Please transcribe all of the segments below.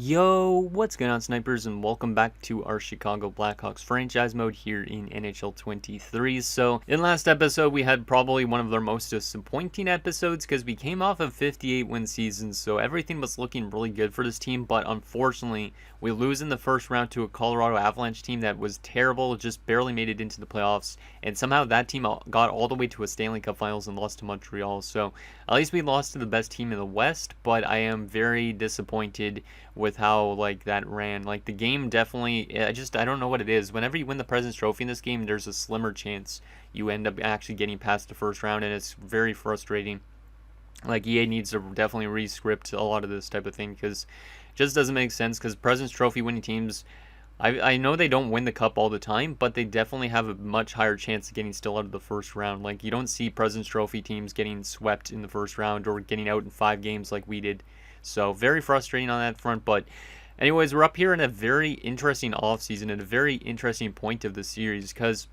Yo, what's going on, snipers, and welcome back to our Chicago Blackhawks franchise mode here in NHL 23. So, in last episode, we had probably one of their most disappointing episodes because we came off of 58 win seasons, so everything was looking really good for this team, but unfortunately, we lose in the first round to a Colorado Avalanche team that was terrible, just barely made it into the playoffs, and somehow that team got all the way to a Stanley Cup Finals and lost to Montreal. So, at least we lost to the best team in the West, but I am very disappointed with how that ran. The game definitely, I don't know what it is. Whenever you win the President's Trophy in this game, there's a slimmer chance you end up actually getting past the first round, and it's very frustrating. EA needs to definitely re-script a lot of this type of thing because it just doesn't make sense. Because President's Trophy winning teams, I know they don't win the cup all the time, but they definitely have a much higher chance of getting still out of the first round. You don't see President's Trophy teams getting swept in the first round or getting out in 5 games like we did. So very frustrating on that front. But anyways, we're up here in a very interesting offseason and a very interesting point of the series because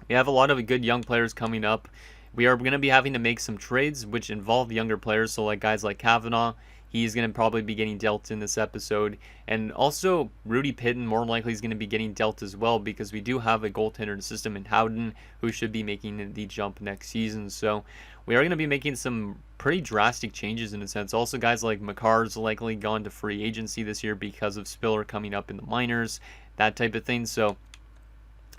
we have a lot of good young players coming up. We are going to be having to make some trades which involve younger players. So guys like Kavanaugh, he's going to probably be getting dealt in this episode. And also Rudy Pitton more likely is going to be getting dealt as well because we do have a goaltender in the system in Howden who should be making the jump next season. So we are going to be making some pretty drastic changes in a sense. Also, guys like Makar's likely gone to free agency this year because of Spiller coming up in the minors, that type of thing. So,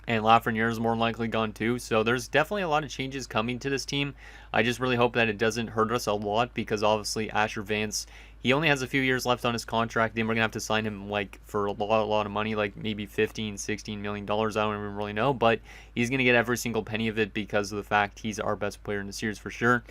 and Lafreniere is more likely gone too. So there's definitely a lot of changes coming to this team. I just really hope that it doesn't hurt us a lot because obviously Asher Vance, he only has a few years left on his contract. Then we're gonna have to sign him for a lot of money, maybe $15-16 million. I don't even really know, but he's gonna get every single penny of it because of the fact he's our best player in the series for sure.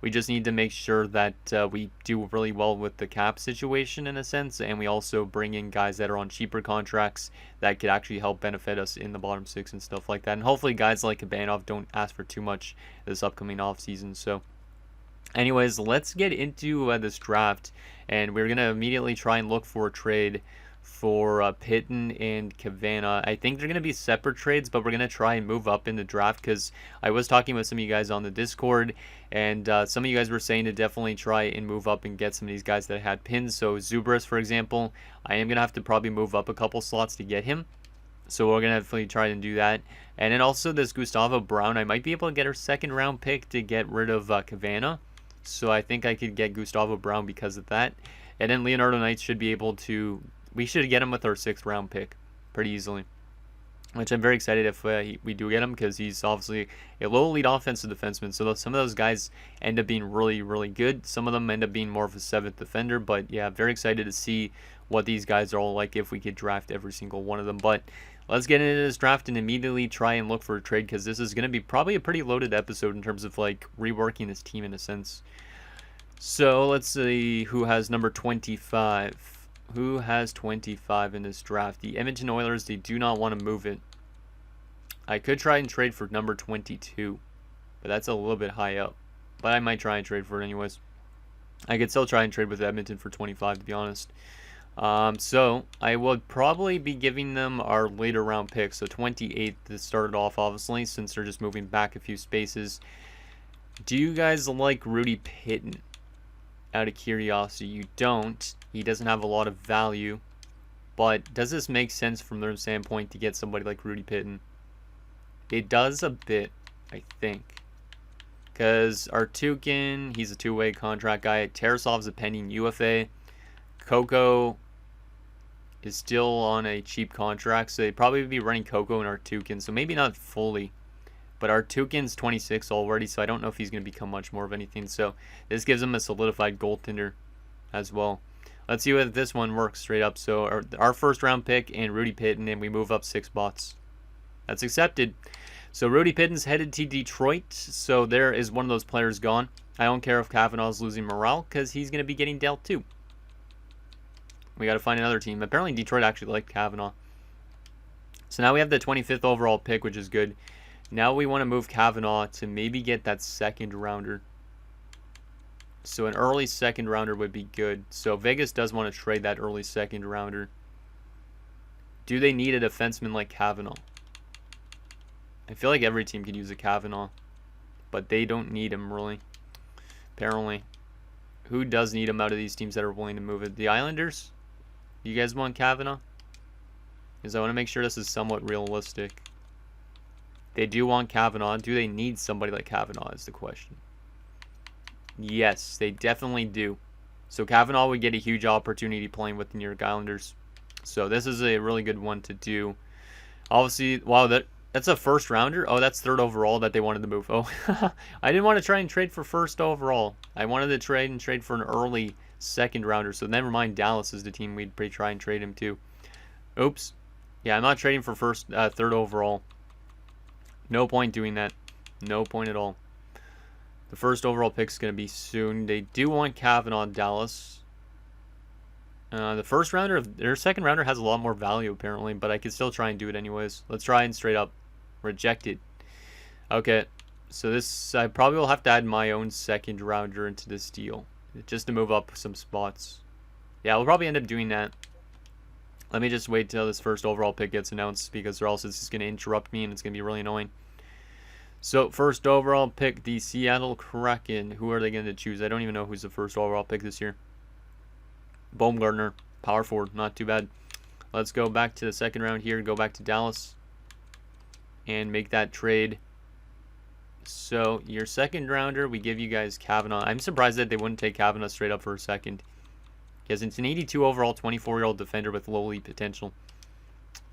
We just need to make sure that we do really well with the cap situation in a sense, and we also bring in guys that are on cheaper contracts that could actually help benefit us in the bottom 6 and stuff like that. And hopefully guys like Kabanov don't ask for too much this upcoming offseason. So anyways, let's get into this draft, and we're going to immediately try and look for a trade for Pitton and Kavanaugh. I think they're going to be separate trades, but we're going to try and move up in the draft because I was talking with some of you guys on the Discord, and some of you guys were saying to definitely try and move up and get some of these guys that had pins. So Zubris, for example, I am going to have to probably move up a couple slots to get him. So we're going to definitely try and do that. And then also this Gustavo Brown, I might be able to get our 2nd round pick to get rid of Kavanaugh. So I think I could get Gustavo Brown because of that. And then Leonardo Knights should be able to, we should get him with our 6th round pick pretty easily. Which I'm very excited if we do get him because he's obviously a low elite offensive defenseman. So some of those guys end up being really, really good. Some of them end up being more of a 7th defender. But yeah, very excited to see what these guys are all like if we could draft every single one of them. But let's get into this draft and immediately try and look for a trade because this is going to be probably a pretty loaded episode in terms of reworking this team in a sense. So let's see who has number 25. Who has 25 in this draft? The Edmonton Oilers, they do not want to move it. I could try and trade for number 22, but that's a little bit high up. But I might try and trade for it anyways. I could still try and trade with Edmonton for 25, to be honest. So I would probably be giving them our later round pick, so 28 to start it off, obviously, since they're just moving back a few spaces. Do you guys like Rudy Pitton? Out of curiosity, you don't. He doesn't have a lot of value, but does this make sense from their standpoint to get somebody like Rudy Pitton? It does a bit, I think, because Artukin, he's a 2-way contract guy. Tarasov's a pending UFA. Coco is still on a cheap contract, so they'd probably be running Coco and Artukin, so maybe not fully. But Artukin's 26 already, so I don't know if he's going to become much more of anything. So this gives him a solidified goaltender as well. Let's see if this one works straight up. So our 1st round pick and Rudy Pitton, and we move up 6 spots. That's accepted. So Rudy Pitton's headed to Detroit. So there is one of those players gone. I don't care if Kavanaugh's losing morale because he's going to be getting dealt too. We got to find another team. Apparently Detroit actually liked Kavanaugh. So now we have the 25th overall pick, which is good. Now we want to move Kavanaugh to maybe get that 2nd rounder. So an early 2nd rounder would be good. So Vegas does want to trade that early 2nd rounder. Do they need a defenseman like Kavanaugh? I feel like every team could use a Kavanaugh, but they don't need him really. Apparently. Who does need him out of these teams that are willing to move it? The Islanders? You guys want Kavanaugh? Because I want to make sure this is somewhat realistic. They do want Kavanaugh. Do they need somebody like Kavanaugh is the question. Yes, they definitely do. So Kavanaugh would get a huge opportunity playing with the New York Islanders. So this is a really good one to do. Obviously, wow, that's a first rounder. Oh, that's third overall that they wanted to move. Oh, I didn't want to try and trade for first overall. I wanted to trade for an early second rounder. So never mind, Dallas is the team we'd try and trade him to. Oops. Yeah, I'm not trading for third overall. No point doing that. No point at all. The first overall pick is going to be soon. They do want Kavanaugh in Dallas. The first rounder, their second rounder has a lot more value apparently, but I could still try and do it anyways. Let's try and straight up reject it. Okay, so this, I probably will have to add my own second rounder into this deal, just to move up some spots. Yeah, we'll probably end up doing that. Let me just wait till this first overall pick gets announced, because or else it's just going to interrupt me and it's going to be really annoying. So, first overall pick, the Seattle Kraken. Who are they going to choose? I don't even know who's the first overall pick this year. Baumgartner, power forward, not too bad. Let's go back to the second round here, go back to Dallas, and make that trade. So, your second rounder, we give you guys Kavanaugh. I'm surprised that they wouldn't take Kavanaugh straight up for a second, because it's an 82 overall, 24-year-old defender with low elite potential.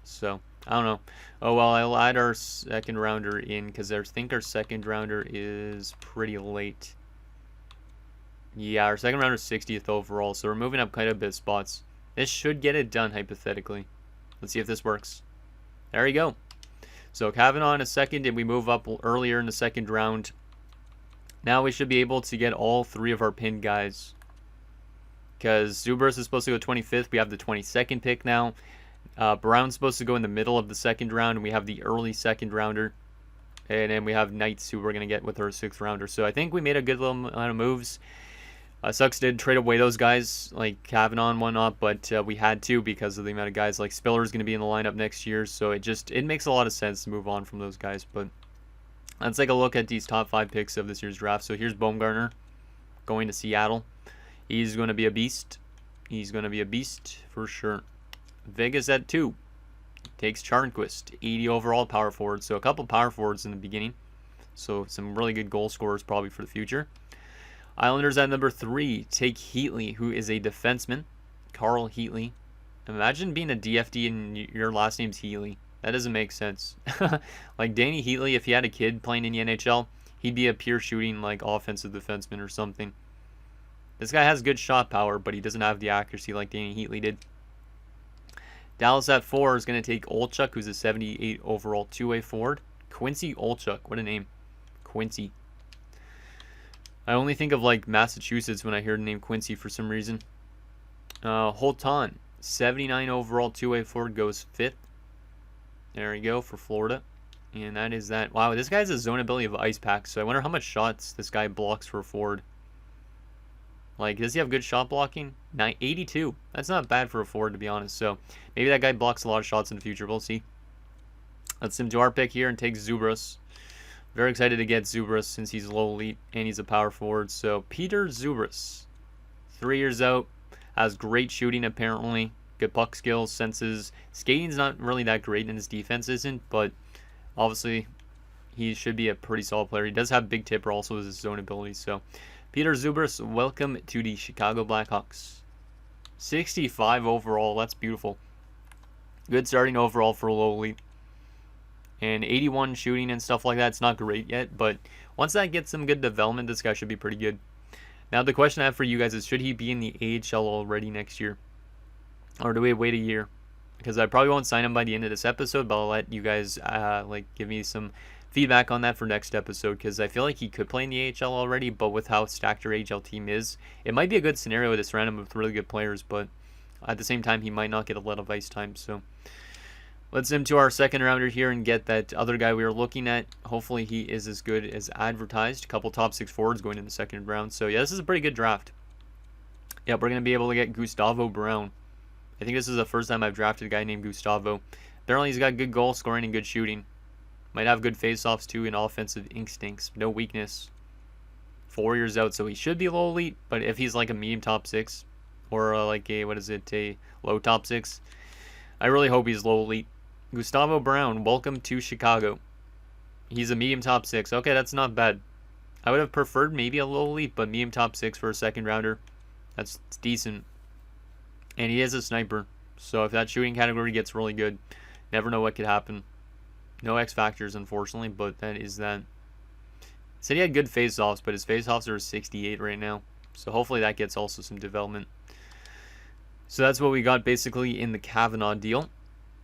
So, I don't know. Oh, well, I'll add our second rounder in, because I think our second rounder is pretty late. Yeah, our second rounder is 60th overall, so we're moving up quite a bit of spots. This should get it done, hypothetically. Let's see if this works. There we go. So, Kavanaugh in a second, and we move up earlier in the second round. Now we should be able to get all three of our pinned guys, because Zubris is supposed to go 25th. We have the 22nd pick now. Brown's supposed to go in the middle of the second round, and we have the early second rounder. And then we have Knights, who we're going to get with our 6th rounder. So I think we made a good little amount of moves. Sucks did trade away those guys like Kavanaugh and whatnot, but we had to because of the amount of guys. Like Spiller is going to be in the lineup next year, so it makes a lot of sense to move on from those guys. But let's take a look at these top 5 picks of this year's draft. So here's Baumgartner going to Seattle. He's going to be a beast. He's going to be a beast for sure. Vegas at 2 takes Charnquist, 80 overall power forward. So a couple power forwards in the beginning. So some really good goal scorers probably for the future. Islanders at number 3 take Heatley, who is a defenseman. Carl Heatley. Imagine being a DFD and your last name's Heatley. That doesn't make sense. Like Danny Heatley, if he had a kid playing in the NHL, he'd be a pure shooting like offensive defenseman or something. This guy has good shot power, but he doesn't have the accuracy like Danny Heatley did. Dallas at 4 is going to take Olchuk, who's a 78 overall two-way forward. Quincy Olchuk, what a name. Quincy. I only think of like Massachusetts when I hear the name Quincy for some reason. Holton, 79 overall two-way forward, goes 5th. There we go for Florida. And that is that. Wow, this guy has a zone ability of Ice Pack, so I wonder how much shots this guy blocks for a forward. Like, does he have good shot blocking? 82. That's not bad for a forward, to be honest. So maybe that guy blocks a lot of shots in the future. We'll see. Let's sim to our pick here and take Zubris. Very excited to get Zubris since he's low elite and he's a power forward. So Peter Zubris, 3 years out, has great shooting apparently, good puck skills, senses. Skating's not really that great and his defense isn't, but obviously he should be a pretty solid player. He does have big tipper also as his zone ability. So Peter Zubris, welcome to the Chicago Blackhawks. 65 overall, that's beautiful. Good starting overall for low elite. And 81 shooting and stuff like that. It's not great yet, but once that gets some good development, this guy should be pretty good. Now, the question I have for you guys is, should he be in the AHL already next year? Or do we wait a year? Because I probably won't sign him by the end of this episode, but I'll let you guys give me some feedback on that for next episode, because I feel like he could play in the AHL already, but with how stacked your AHL team is, it might be a good scenario to surround him with really good players, but at the same time, he might not get a lot of ice time, so let's sim to our second rounder here and get that other guy we were looking at. Hopefully he is as good as advertised. A couple top 6 forwards going in the second round. So yeah, this is a pretty good draft. Yeah, we're going to be able to get Gustavo Brown. I think this is the first time I've drafted a guy named Gustavo. Apparently he's got good goal scoring and good shooting. Might have good face-offs too and offensive instincts. No weakness. 4 years out, so he should be low elite. But if he's like a medium top 6, or like a, what is it, a low top 6. I really hope he's low elite. Gustavo Brown, welcome to Chicago. He's a medium top 6. Okay, that's not bad. I would have preferred maybe a low elite, but medium top 6 for a second rounder. That's decent. And he is a sniper. So if that shooting category gets really good, never know what could happen. No X factors, unfortunately, but that is that. Said he had good face-offs, but his face-offs are 68 right now. So hopefully that gets also some development. So that's what we got basically in the Kavanaugh deal.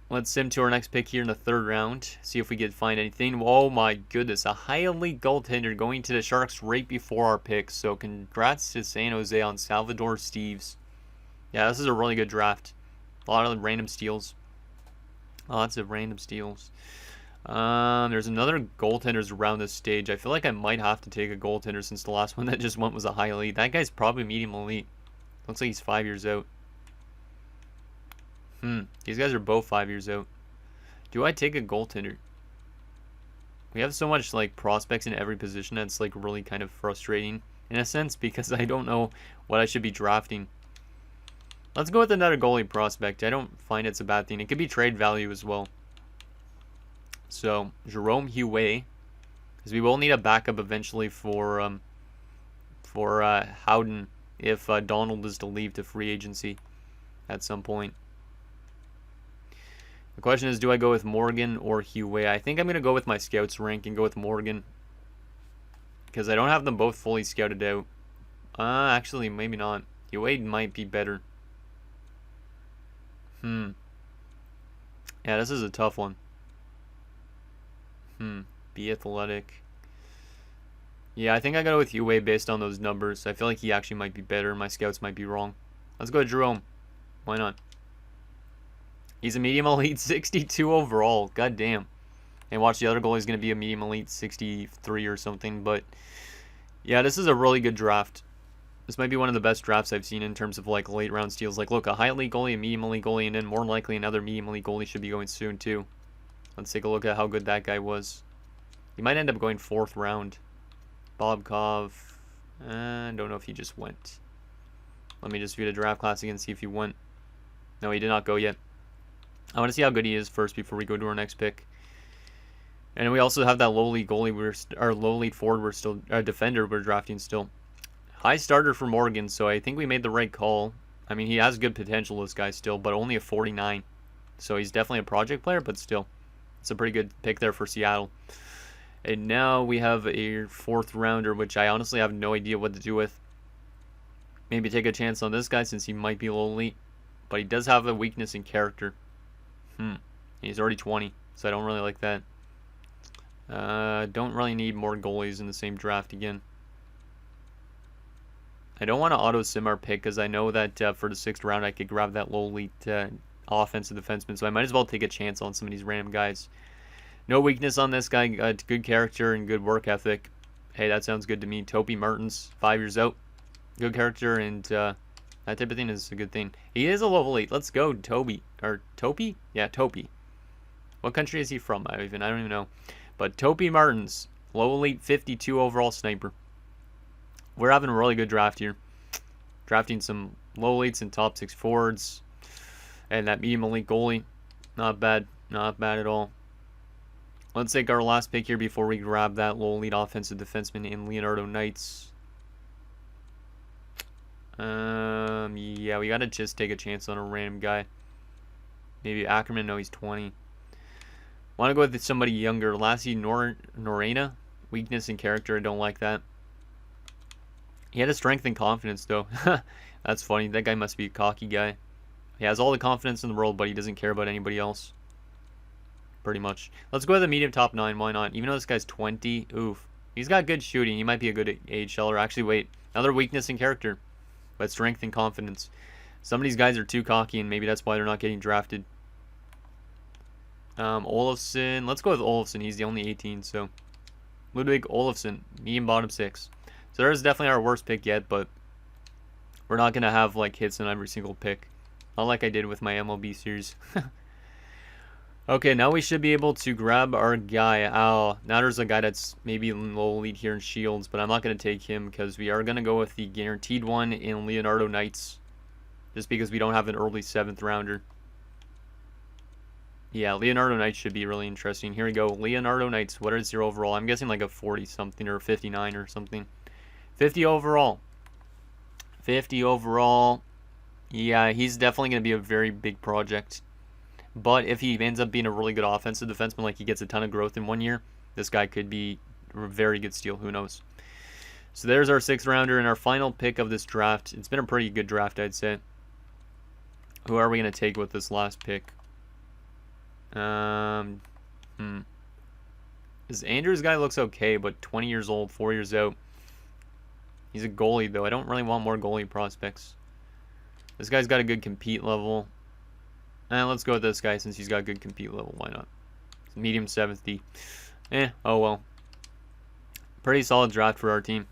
Let's sim to our next pick here in the 3rd round. See if we can find anything. Oh my goodness, a high elite goaltender going to the Sharks right before our pick. So congrats to San Jose on Salvador Steves. Yeah, this is a really good draft. A lot of random steals. Lots of random steals. There's another goaltenders around this stage. I feel like I might have to take a goaltender since the last one that just went was a high elite. That guy's probably medium elite. Looks like he's 5 years out. These guys are both 5 years out. Do I take a goaltender? We have so much like prospects in every position that's like really kind of frustrating in a sense because I don't know what I should be drafting. Let's go with another goalie prospect. I don't find it's a bad thing. It could be trade value as well. So Jerome Huet, because we will need a backup eventually for Howden if Donald is to leave to free agency at some point. The question is, do I go with Morgan or Huet? I think I'm going to go with my scouts rank and go with Morgan. Because I don't have them both fully scouted out. Actually, maybe not. Huet might be better. Yeah, this is a tough one. Be athletic. Yeah, I think I gotta go with Huet based on those numbers. I feel like he actually might be better. My scouts might be wrong. Let's go with Jerome. Why not? He's a medium elite 62 overall. God damn. And watch, the other goalie is going to be a medium elite 63 or something. But yeah, this is a really good draft. This might be one of the best drafts I've seen in terms of like late round steals. Like, look, a high elite goalie, a medium elite goalie, and then more likely another medium elite goalie should be going soon too. Let's take a look at how good that guy was. He might end up going 4th round. Bobkov. I don't know if he just went. Let me just view the draft class again and see if he went. No, he did not go yet. I want to see how good he is first before we go to our next pick. And we also have that low lead goalie, our low lead forward, we're still, our defender we're drafting still. High starter for Morgan, so I think we made the right call. I mean, he has good potential, this guy still, but only a 49. So he's definitely a project player, but still. It's a pretty good pick there for Seattle. And now we have a 4th rounder, which I honestly have no idea what to do with. Maybe take a chance on this guy since he might be low elite. But he does have a weakness in character. He's already 20, so I don't really like that. Don't really need more goalies in the same draft again. I don't want to auto-sim our pick because I know that for the 6th round I could grab that low elite offensive defenseman, so I might as well take a chance on some of these random guys. No weakness on this guy. Good character and good work ethic. Hey, that sounds good to me. Topi Martins, 5 years out. Good character and that type of thing is a good thing. He is a low elite. Let's go, Toby. Or Topi? Yeah, Topi. What country is he from? I don't even know. But Topi Martins, low elite 52 overall sniper. We're having a really good draft here. Drafting some low elites and top 6 forwards. And that medium elite goalie. Not bad. Not bad at all. Let's take our last pick here before we grab that low elite offensive defenseman in Leonardo Knights. Yeah, we gotta just take a chance on a random guy. Maybe Ackerman. No, he's 20. Want to go with somebody younger. Lassie Norena. Weakness in character. I don't like that. He had a strength and confidence, though. That's funny. That guy must be a cocky guy. He has all the confidence in the world, but he doesn't care about anybody else. Pretty much. Let's go with a medium top 9. Why not? Even though this guy's 20. Oof. He's got good shooting. He might be a good AHLer. Actually, wait. Another weakness in character. But strength and confidence. Some of these guys are too cocky, and maybe that's why they're not getting drafted. Olofsson. Let's go with Olofsson. He's the only 18, so. Ludwig Olofsson. Medium bottom 6. So there's definitely our worst pick yet, but we're not going to have like hits on every single pick. Not like I did with my MLB series. Okay, now we should be able to grab our guy. Oh, now there's a guy that's maybe low lead here in Shields, but I'm not going to take him because we are going to go with the guaranteed one in Leonardo Knights. just because we don't have an early 7th rounder. Yeah, Leonardo Knights should be really interesting. Here we go. Leonardo Knights, what is your overall? I'm guessing like a 40-something or 59 or something. 50 overall. 50 overall. Yeah, he's definitely going to be a very big project. But if he ends up being a really good offensive defenseman, like he gets a ton of growth in 1 year, this guy could be a very good steal. Who knows? So there's our 6th rounder and our final pick of this draft. It's been a pretty good draft, I'd say. Who are we going to take with this last pick? This Andrews guy looks okay, but 20 years old, 4 years out. He's a goalie, though. I don't really want more goalie prospects. This guy's got a good compete level. Let's go with this guy since he's got a good compete level. Why not? Medium 7th D. Oh well. Pretty solid draft for our team.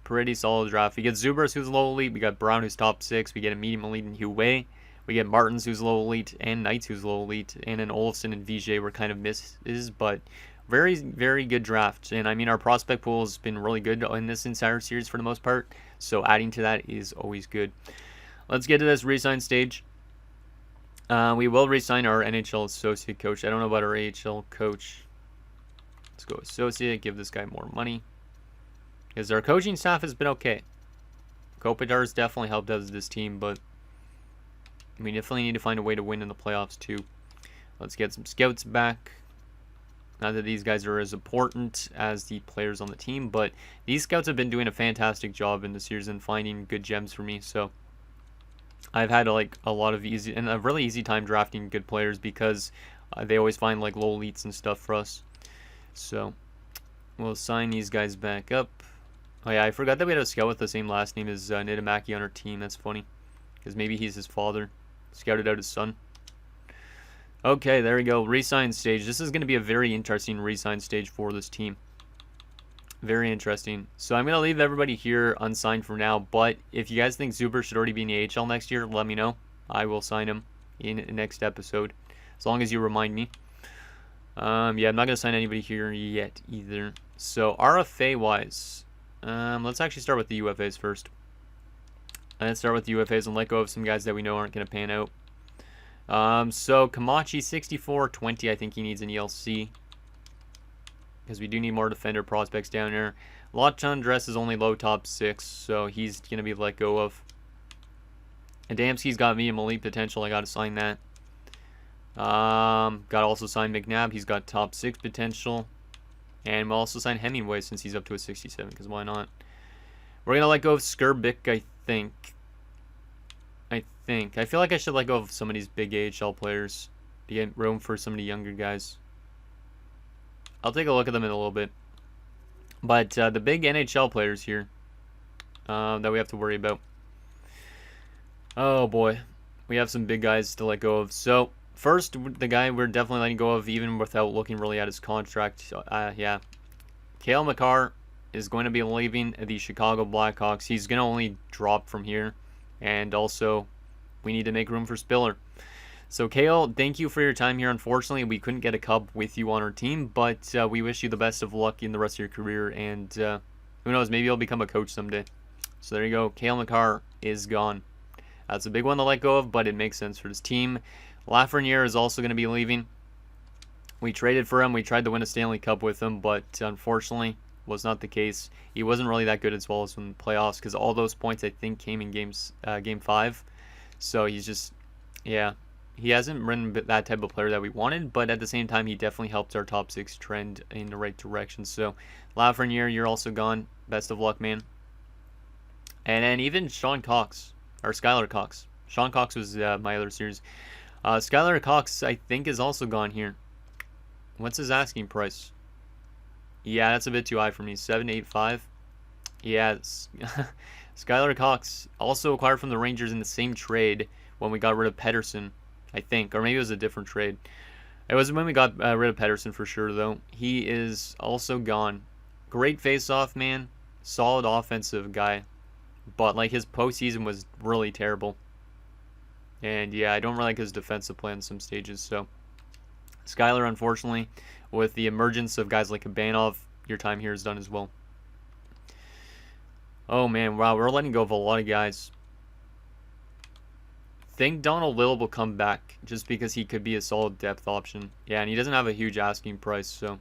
Pretty solid draft. We get Zubers, who's low elite. We got Brown, who's top 6. We get a medium elite in Hugh Wei. We get Martins, who's low elite, and Knights, who's low elite. And then Olofsson and VJ were kind of misses, but very, very good draft. And I mean, our prospect pool has been really good in this entire series for the most part. So adding to that is always good. Let's get to this resign stage. We will resign our NHL associate coach. I don't know about our AHL coach. Let's go associate. Give this guy more money. Because our coaching staff has been okay. Kopitar has definitely helped us this team, but we definitely need to find a way to win in the playoffs too. Let's get some scouts back. Not that these guys are as important as the players on the team, but these scouts have been doing a fantastic job in the series and finding good gems for me. So I've had like a lot of easy and a really easy time drafting good players because they always find like low elites and stuff for us. So we'll sign these guys back up. Oh yeah, I forgot that we had a scout with the same last name as Nitamaki on our team. That's funny. Because maybe he's his father. Scouted out his son. Okay, there we go. Resign stage. This is going to be a very interesting resign stage for this team. Very interesting. So I'm going to leave everybody here unsigned for now. But if you guys think Zuber should already be in the AHL next year, let me know. I will sign him in the next episode. As long as you remind me. Yeah, I'm not going to sign anybody here yet either. So RFA-wise, let's actually start with the UFAs first. Let's start with the UFAs and let go of some guys that we know aren't going to pan out. So Kamachi, 64-20, I think he needs an ELC. Because we do need more defender prospects down there. Lachon Dress is only low top 6, so he's going to be let go of. Adamski's got medium elite potential, I got to sign that. Got to also sign McNabb, he's got top 6 potential. And we'll also sign Hemingway since he's up to a 67, because why not? We're going to let go of Skirbick, I think. I feel like I should let go of some of these big AHL players to get room for some of the younger guys. I'll take a look at them in a little bit. But the big NHL players here that we have to worry about. Oh boy. We have some big guys to let go of. So, first, the guy we're definitely letting go of even without looking really at his contract. Yeah. Cale Makar is going to be leaving the Chicago Blackhawks. He's going to only drop from here. And also, we need to make room for Spiller. So, Cale, thank you for your time here. Unfortunately, we couldn't get a Cub with you on our team, but we wish you the best of luck in the rest of your career. And who knows, maybe you'll become a coach someday. So, there you go. Cale Makar is gone. That's a big one to let go of, but it makes sense for this team. Lafreniere is also going to be leaving. We traded for him. We tried to win a Stanley Cup with him, but unfortunately, was not the case. He wasn't really that good as well as in the playoffs because all those points I think came in game 5. So he's just, yeah, he hasn't been that type of player that we wanted, but at the same time he definitely helped our top 6 trend in the right direction. So Lafreniere, you're also gone. Best of luck, man. And then even Sean Cox, or Skylar Cox. Sean Cox was my other series. Skylar Cox I think is also gone here. What's his asking price? Yeah, that's a bit too high for me. 785. Yeah, Skylar Cox also acquired from the Rangers in the same trade when we got rid of Pedersen, I think, or maybe it was a different trade. It was when we got rid of Pedersen for sure, though. He is also gone. Great face-off, man. Solid offensive guy, but like his postseason was really terrible. And yeah, I don't really like his defensive play in some stages. So Skylar, unfortunately, with the emergence of guys like Kabanov, your time here is done as well. Oh man, wow, we're letting go of a lot of guys. think Donald Little will come back just because he could be a solid depth option. Yeah, and he doesn't have a huge asking price, so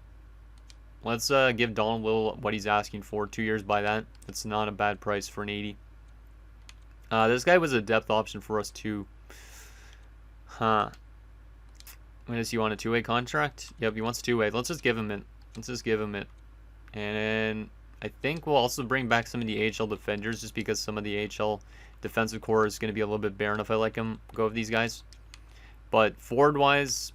let's give Donald Little what he's asking for. 2 years by that. That's not a bad price for an 80. This guy was a depth option for us too. Huh. When does he want a two-way contract? Yep, he wants two-way. Let's just give him it. Let's just give him it. And then I think we'll also bring back some of the AHL defenders just because some of the AHL defensive core is going to be a little bit barren if I let him go with these guys. But forward-wise,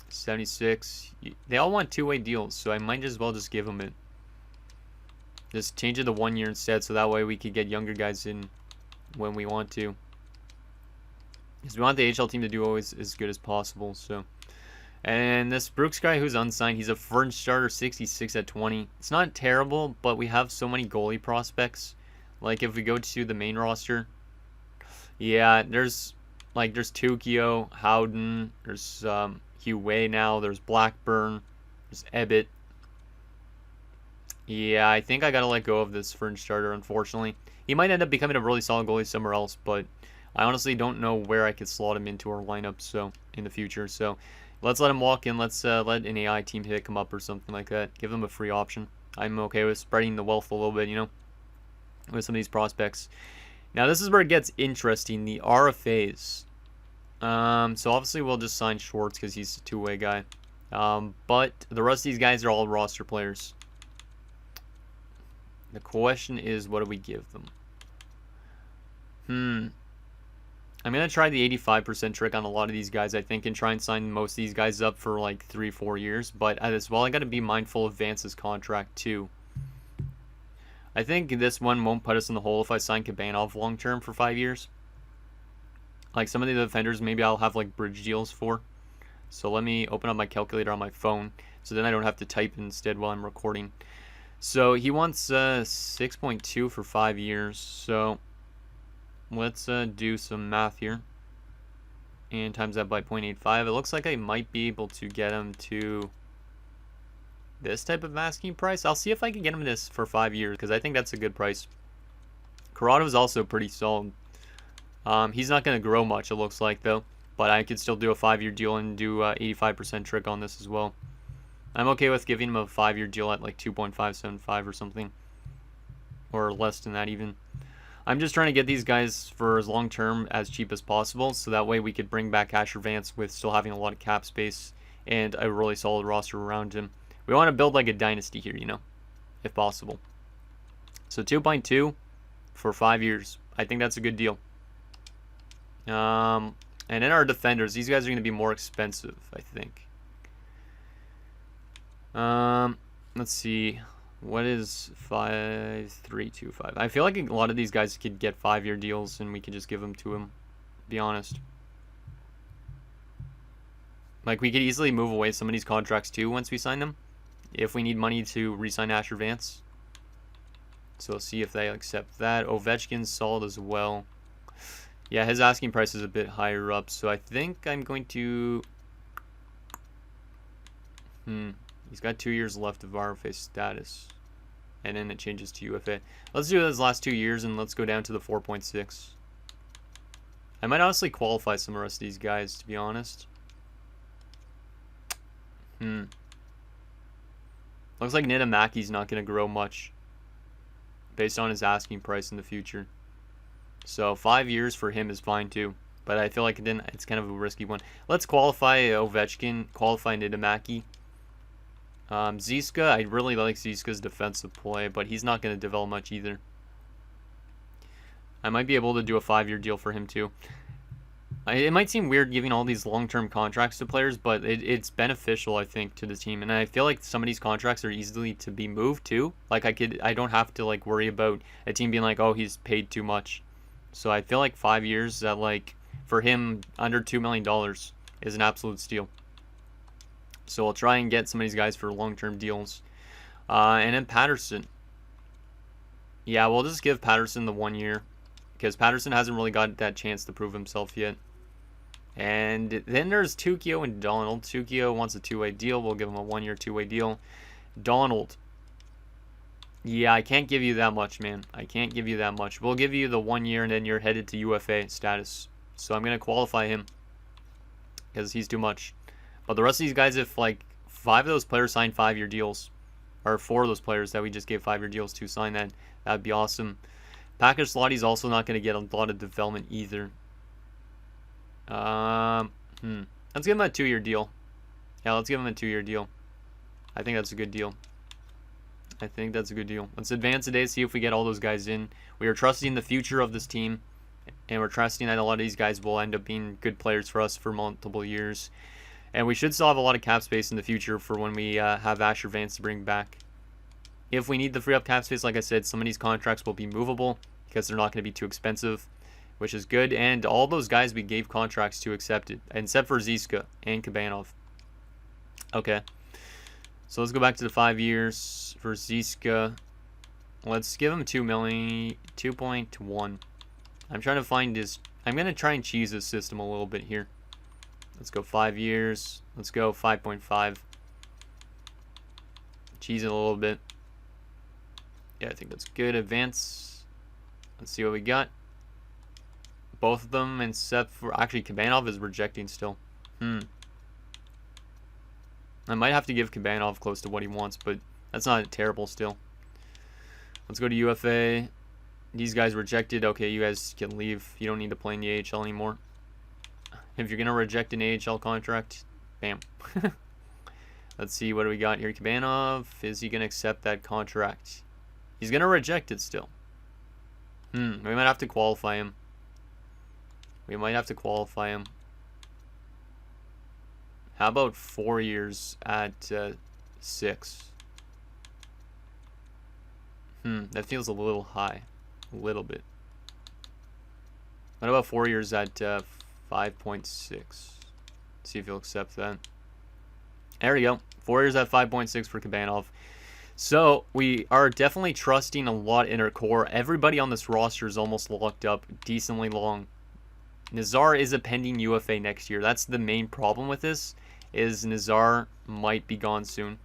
76. They all want two-way deals, so I might as well just give them it. Just change it to 1 year instead, so that way we could get younger guys in when we want to. Because we want the AHL team to do always as good as possible. So, and this Brooks guy who's unsigned, he's a fringe starter, 66 at 20. It's not terrible, but we have so many goalie prospects. Like if we go to the main roster, yeah, there's Tukio, Howden, there's Hugh Way now, there's Blackburn, there's Ebbett. Yeah, I think I gotta let go of this fringe starter, unfortunately. He might end up becoming a really solid goalie somewhere else, but I honestly don't know where I could slot him into our lineup so in the future. So let's let him walk in. Let's let an AI team pick him up or something like that. Give him a free option. I'm okay with spreading the wealth a little bit, you know, with some of these prospects. Now this is where it gets interesting. The RFAs. So obviously we'll just sign Schwartz because he's a two-way guy. But the rest of these guys are all roster players. The question is, what do we give them? I'm going to try the 85% trick on a lot of these guys, I think, and try and sign most of ththese guys up for like 3-4 years. But as well, I got to be mindful of Vance's contract too. I think this one won't put us in the hole if I sign Kabanov long-term for 5 years. Like some of the defenders, maybe I'll have like bridge deals for. So let me open up my calculator on my phone, so then I don't have to type instead while I'm recording. So he wants 6.2 for 5 years. So let's do some math here and times that by 0.85. It looks like I might be able to get him to this type of asking price. I'll see if I can get him this for 5 years because I think that's a good price. Corrado is also pretty solid. He's not going to grow much, it looks like, though, but I could still do a 5-year deal and do 85% trick on this as well. I'm okay with giving him a 5-year deal at like 2.575 or something, or less than that even. I'm just trying to get these guys for as long term as cheap as possible, so that way we could bring back Asher Vance with still having a lot of cap space and a really solid roster around him. We want to build like a dynasty here, you know, if possible. So 2.2 for 5 years. I think that's a good deal. And in our defenders, these guys are going to be more expensive, I think. Let's see. What is 5325? I feel like a lot of these guys could get 5-year deals and we could just give them to him, to be honest. Like, we could easily move away some of these contracts too once we sign them, if we need money to re-sign Asher Vance. So we'll see if they accept that. Ovechkin's solid as well. Yeah, his asking price is a bit higher up, so I think I'm going to... He's got 2 years left of RFA status. And then it changes to UFA. Let's do those last 2 years and let's go down to the 4.6. I might honestly qualify some of the rest of these guys, to be honest. Looks like Nitamaki's not going to grow much based on his asking price in the future. So 5 years for him is fine too. But I feel like it's kind of a risky one. Let's qualify Ovechkin, qualify Nitamaki. Ziska, I really like Ziska's defensive play, but he's not going to develop much either. I might be able to do a 5-year deal for him too. It might seem weird giving all these long-term contracts to players, but it's beneficial, I think, to the team. And I feel like some of these contracts are easily to be moved too. Like I don't have to like worry about a team being like, oh, he's paid too much. So I feel like 5 years that like for him under $2 million is an absolute steal. So I'll try and get some of these guys for long-term deals. And then Patterson. Yeah, we'll just give Patterson the 1 year, because Patterson hasn't really got that chance to prove himself yet. And then there's Tukio and Donald. Tukio wants a 2-way deal. We'll give him a 1-year 2-way deal. Donald, 2 years left of RFA status. And then it changes to UFA. Let's see if they accept that. Ovechkin's solid as well. Yeah, we'll just give Patterson the 1 year, because Patterson hasn't really got that chance to prove himself yet. And then there's Tukio and Donald. 2 years Yeah, I can't give you that much, man. I can't give you that much. We'll give you the 1 year, and then you're headed to UFA status. So I'm going to qualify him because he's too much. But the rest of these guys, if like 5 of those players sign 5-year deals, or 4 of those players that we just gave 5-year deals to sign that, that'd be awesome. Package Slotty's also not going to get a lot of development either. Let's give him a 2-year deal. Yeah, let's give him a 2-year deal. I think that's a good deal. I think that's a good deal. Let's advance today, see if we get all those guys in. We are trusting the future of this team, and we're trusting that a lot of these guys will end up being good players for us for multiple years. And we should still have a lot of cap space in the future for when we have Asher Vance to bring back. If we need the free up cap space, like I said, some of these contracts will be movable because they're not going to be too expensive, which is good. And all those guys we gave contracts to accepted, except for Ziska and Kabanov. Okay. So let's go back to the 5 years for Ziska. Let's give him 2 million, 2.1. I'm trying to find his. I'm going to try and cheese this system a little bit here. Let's go 5 years. Let's go 5.5. Cheese it a little bit. Yeah, I think that's good. Advance. Let's see what we got. Both of them, except for actually Kabanov is rejecting still. I might have to give Kabanov close to what he wants, but that's not terrible still. Let's go to UFA. These guys rejected. Okay, you guys can leave. You don't need to play in the AHL anymore. If you're going to reject an AHL contract, bam. Let's see, what do we got here? Kabanov, is he going to accept that contract? He's going to reject it still. We might have to qualify him. We might have to qualify him. How about 4 years at 6? That feels a little high. A little bit. What about 4 years at 5.6? See if he'll accept that. There we go. 4 years at 5.6 for Kabanov. So we are definitely trusting a lot in our core. Everybody on this roster is almost locked up decently long. Nazar is a pending UFA next year. That's the main problem with this, is Nazar might be gone soon.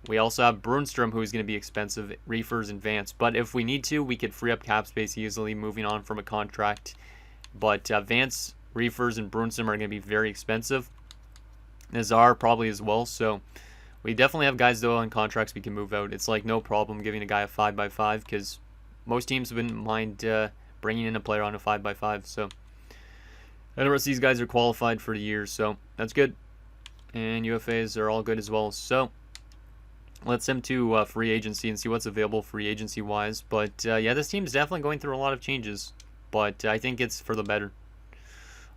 We also have Brunstrom, who is going to be expensive, Reefers, and Vance. But if we need to, we could free up cap space easily moving on from a contract. But Vance, Reefers, and Brunstrom are going to be very expensive. Nazar probably as well. So we definitely have guys, though, on contracts we can move out. It's like no problem giving a guy a 5x5 because most teams wouldn't mind bringing in a player on a 5x5. So and the rest of these guys are qualified for the year. So that's good. And UFAs are all good as well. So let's send to free agency and see what's available free agency wise. But yeah, this team is definitely going through a lot of changes, but I think it's for the better.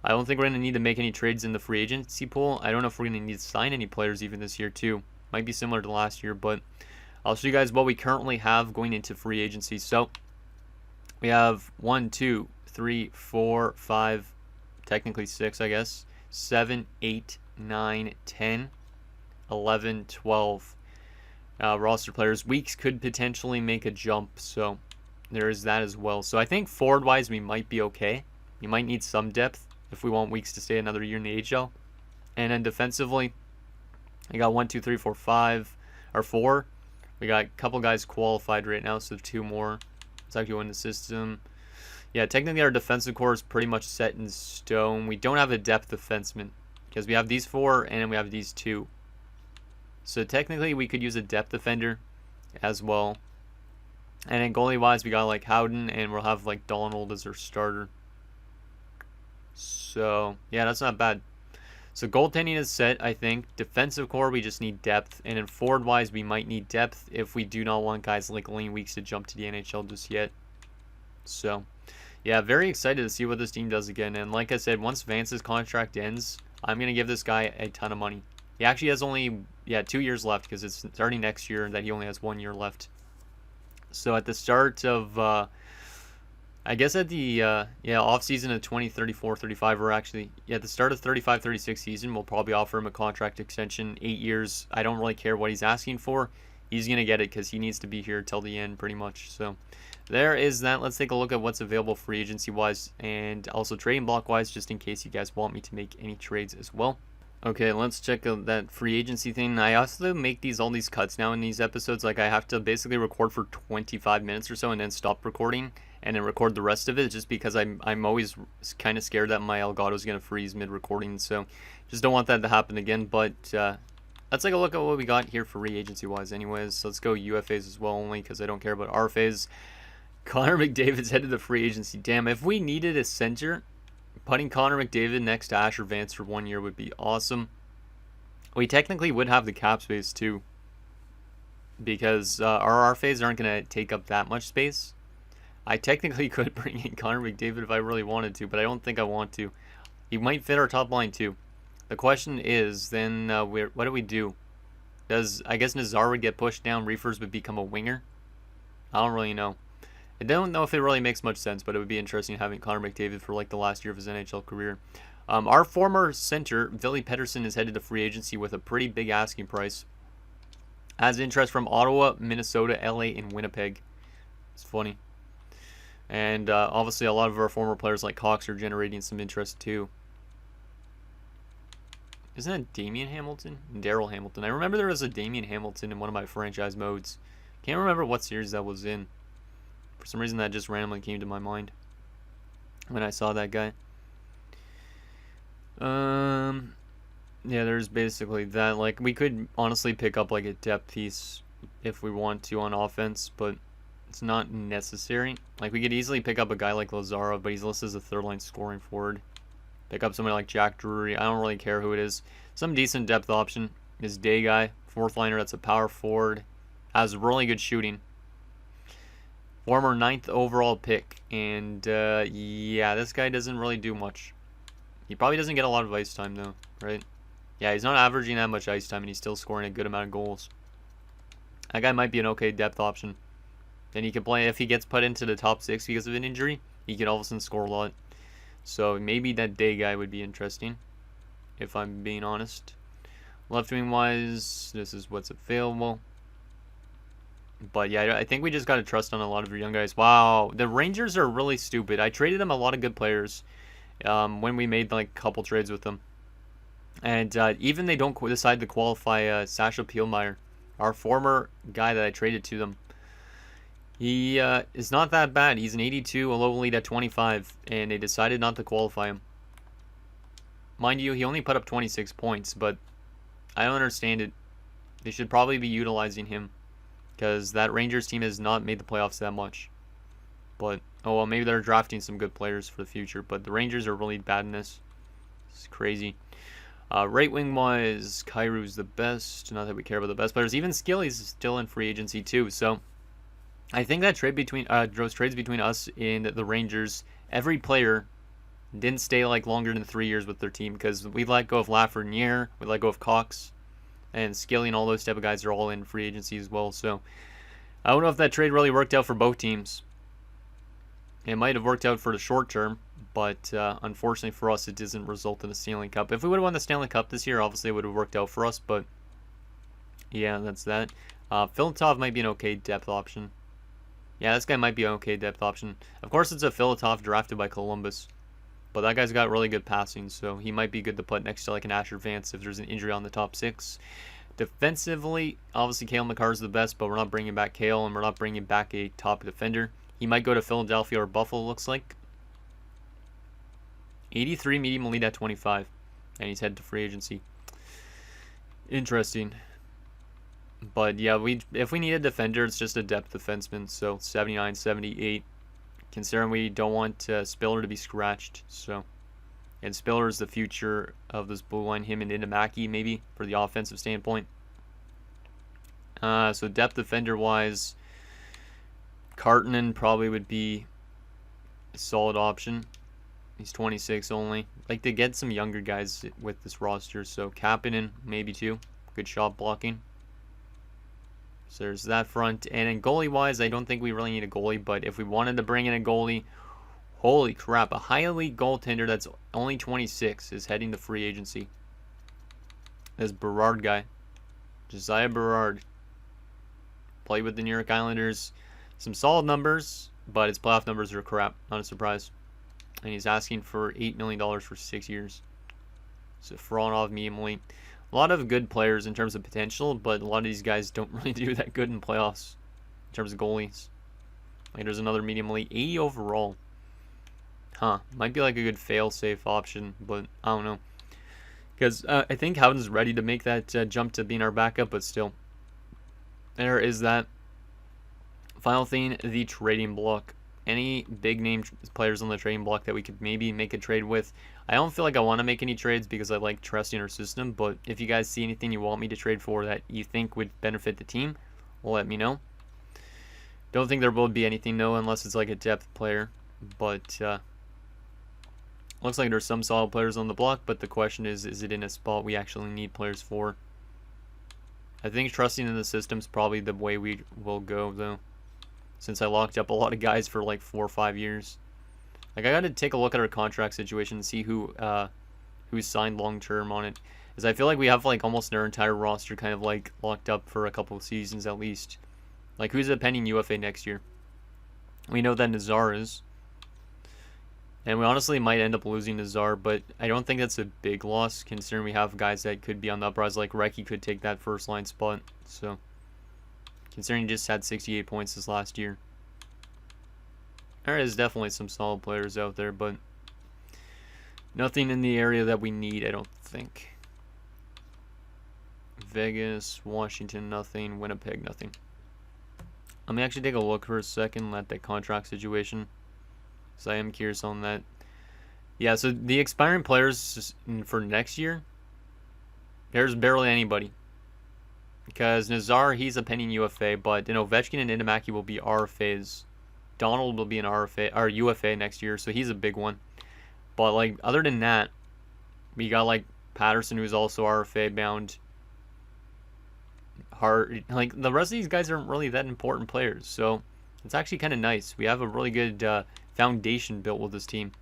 I don't think we're going to need to make any trades in the free agency pool. I don't know if we're going to need to sign any players even this year too. Might be similar to last year, but I'll show you guys what we currently have going into free agency. So we have 1, 2, 3, 4, 5, technically 6, I guess, 7, 8, 9, 10, 11, 12 roster players. Weeks could potentially make a jump, so there is that as well. So I think forward-wise, we might be okay. You might need some depth if we want Weeks to stay another year in the AHL. And then defensively, I got 1, 2, 3, 4, 5, or 4. We got a couple guys qualified right now, so 2 more. It's actually one in the system. Yeah, technically our defensive core is pretty much set in stone. We don't have a depth defenseman because we have these 4 and then we have these 2. So technically we could use a depth defender as well. And then goalie-wise, we got like Howden, and we'll have like Donald as our starter. So yeah, that's not bad. So goaltending is set, I think. Defensive core, we just need depth. And then forward-wise, we might need depth if we do not want guys like Lane Weeks to jump to the NHL just yet. So yeah, very excited to see what this team does again. And like I said, once Vance's contract ends, I'm going to give this guy a ton of money. He actually has only 2 years left because it's starting next year that he only has 1 year left. So at the start of, I guess at the off season of 2034-35, or actually, at the start of 35-36 season, we'll probably offer him a contract extension, 8 years. I don't really care what he's asking for. He's going to get it because he needs to be here till the end pretty much. So there is that. Let's take a look at what's available free agency wise and also trading block wise, just in case you guys want me to make any trades as well. Okay, let's check out that free agency thing. I also make all these cuts now in these episodes. Like I have to basically record for 25 minutes or so and then stop recording and then record the rest of it just because I'm always kind of scared that my Elgato is going to freeze mid-recording. So just don't want that to happen again. But let's take a look at what we got here free agency wise anyways. So let's go UFAs as well only because I don't care about RFAs. Connor McDavid's headed to free agency. Damn, if we needed a center, putting Connor McDavid next to Asher Vance for 1 year would be awesome. We technically would have the cap space too, because our RFAs aren't going to take up that much space. I technically could bring in Connor McDavid if I really wanted to, but I don't think I want to. He might fit our top line too. The question is then, what do we do? I guess Nazar would get pushed down, Reefers would become a winger? I don't really know. I don't know if it really makes much sense, but it would be interesting having Connor McDavid for like the last year of his NHL career. Our former center, Ville Pettersson, is headed to free agency with a pretty big asking price. Has interest from Ottawa, Minnesota, LA, and Winnipeg. It's funny. And obviously a lot of our former players like Hawks are generating some interest too. Isn't that Damian Hamilton? Daryl Hamilton. I remember there was a Damian Hamilton in one of my franchise modes. Can't remember what series that was in. For some reason that just randomly came to my mind when I saw that guy. Yeah, there's basically that. Like, we could honestly pick up like a depth piece if we want to on offense, but it's not necessary. Like, we could easily pick up a guy like Lazaro, but he's listed as a third-line scoring forward. Pick up somebody like Jack Drury. I don't really care who it is. Some decent depth option is Day Guy, fourth liner. That's a power forward. Has really good shooting. Former 9th overall pick. And, yeah, this guy doesn't really do much. He probably doesn't get a lot of ice time, though, right? Yeah, he's not averaging that much ice time, and he's still scoring a good amount of goals. That guy might be an okay depth option. Then he can play, if he gets put into the top 6 because of an injury, he can all of a sudden score a lot. So maybe that Day Guy would be interesting, if I'm being honest. Left wing wise, this is what's available. But yeah, I think we just got to trust on a lot of your young guys. Wow, the Rangers are really stupid. I traded them a lot of good players when we made like a couple trades with them. And even they don't decide to qualify Sasha Pielmeyer, our former guy that I traded to them. He is not that bad. He's an 82, a low lead at 25, and they decided not to qualify him. Mind you, he only put up 26 points, but I don't understand it. They should probably be utilizing him, because that Rangers team has not made the playoffs that much. But, oh well, maybe they're drafting some good players for the future, but the Rangers are really bad in this. It's crazy. Right wing wise, Kairu's the best. Not that we care about the best players. Even Skilly's still in free agency too, so I think that those trades between us and the Rangers, every player didn't stay like longer than 3 years with their team, because we let go of Lafreniere, we let go of Cox, and Skilly and all those type of guys are all in free agency as well. So I don't know if that trade really worked out for both teams. It might have worked out for the short term, but unfortunately for us, it doesn't result in a Stanley Cup. If we would have won the Stanley Cup this year, obviously it would have worked out for us, but yeah, that's that. Filatov might be an okay depth option. Yeah, this guy might be an okay depth option. Of course, it's a Filatov drafted by Columbus, but that guy's got really good passing, so he might be good to put next to like an Asher Vance if there's an injury on the top 6. Defensively, obviously Cale Makar is the best, but we're not bringing back Cale, and we're not bringing back a top defender. He might go to Philadelphia or Buffalo, looks like. 83, medium elite at 25, and he's headed to free agency. Interesting. But yeah, if we need a defender, it's just a depth defenseman, so 79, 78. Considering we don't want Spiller to be scratched, so. And Spiller is the future of this blue line, him and Inamaki maybe, for the offensive standpoint. So depth defender-wise, Kartinen probably would be a solid option. He's 26 only. Like to get some younger guys with this roster, so Kapanen maybe too. Good shot blocking. So there's that front. And in goalie-wise, I don't think we really need a goalie, but if we wanted to bring in a goalie, holy crap, a high elite goaltender that's only 26 is heading to free agency. This Berard guy. Josiah Berard. Played with the New York Islanders. Some solid numbers, but his playoff numbers are crap. Not a surprise. And he's asking for $8 million for 6 years. Safronov, Mimley. A lot of good players in terms of potential, but a lot of these guys don't really do that good in playoffs in terms of goalies. Like, there's another medium elite, 80 overall. Might be like a good fail-safe option, but I don't know. Because I think Howden's ready to make that jump to being our backup, but still. There is that. Final thing, the trading block. Any big name players on the trading block that we could maybe make a trade with. I don't feel like I want to make any trades because I like trusting our system, but if you guys see anything you want me to trade for that you think would benefit the team, let me know. Don't think there will be anything, no, unless it's like a depth player, but looks like there's some solid players on the block, but the question is it in a spot we actually need players for? I think trusting in the system is probably the way we will go, though, since I locked up a lot of guys for like 4 or 5 years. Like, I got to take a look at our contract situation and see who's signed long-term on it, because I feel like we have like almost our entire roster kind of like locked up for a couple of seasons at least. Like, who's a pending UFA next year? We know that Nazar is. And we honestly might end up losing Nazar, but I don't think that's a big loss, considering we have guys that could be on the uprise. Like, Recchi could take that first-line spot. So, considering he just had 68 points this last year. There is definitely some solid players out there, but nothing in the area that we need, I don't think. Vegas, Washington, nothing. Winnipeg, nothing. Let me actually take a look for a second at that contract situation, because I am curious on that. Yeah, so the expiring players for next year, there's barely anybody. Because Nazar, he's a pending UFA, but Ovechkin and Inamaki will be RFAs. Donald will be an RFA or UFA next year, so he's a big one. But like, other than that, we got like Patterson, who's also RFA bound. Like, the rest of these guys aren't really that important players, so it's actually kind of nice. We have a really good foundation built with this team.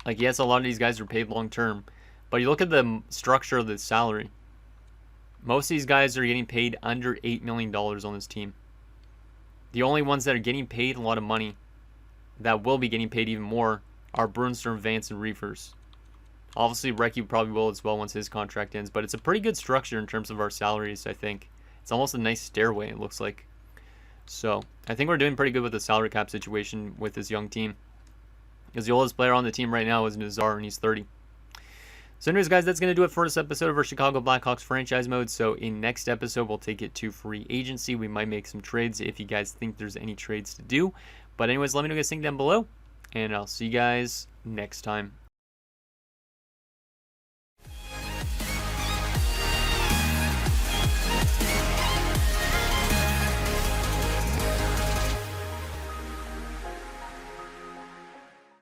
Like, yes, a lot of these guys are paid long term, but you look at the structure of the salary. Most of these guys are getting paid under $8 million on this team. The only ones that are getting paid a lot of money, that will be getting paid even more, are Brunstrom, Vance, and Reefers. Obviously, Recchi probably will as well once his contract ends, but it's a pretty good structure in terms of our salaries, I think. It's almost a nice stairway, it looks like. So, I think we're doing pretty good with the salary cap situation with this young team. Because the oldest player on the team right now is Nazar, and he's 30. So anyways, guys, that's going to do it for this episode of our Chicago Blackhawks franchise mode. So in next episode, we'll take it to free agency. We might make some trades if you guys think there's any trades to do. But anyways, let me know what you guys think down below. And I'll see you guys next time.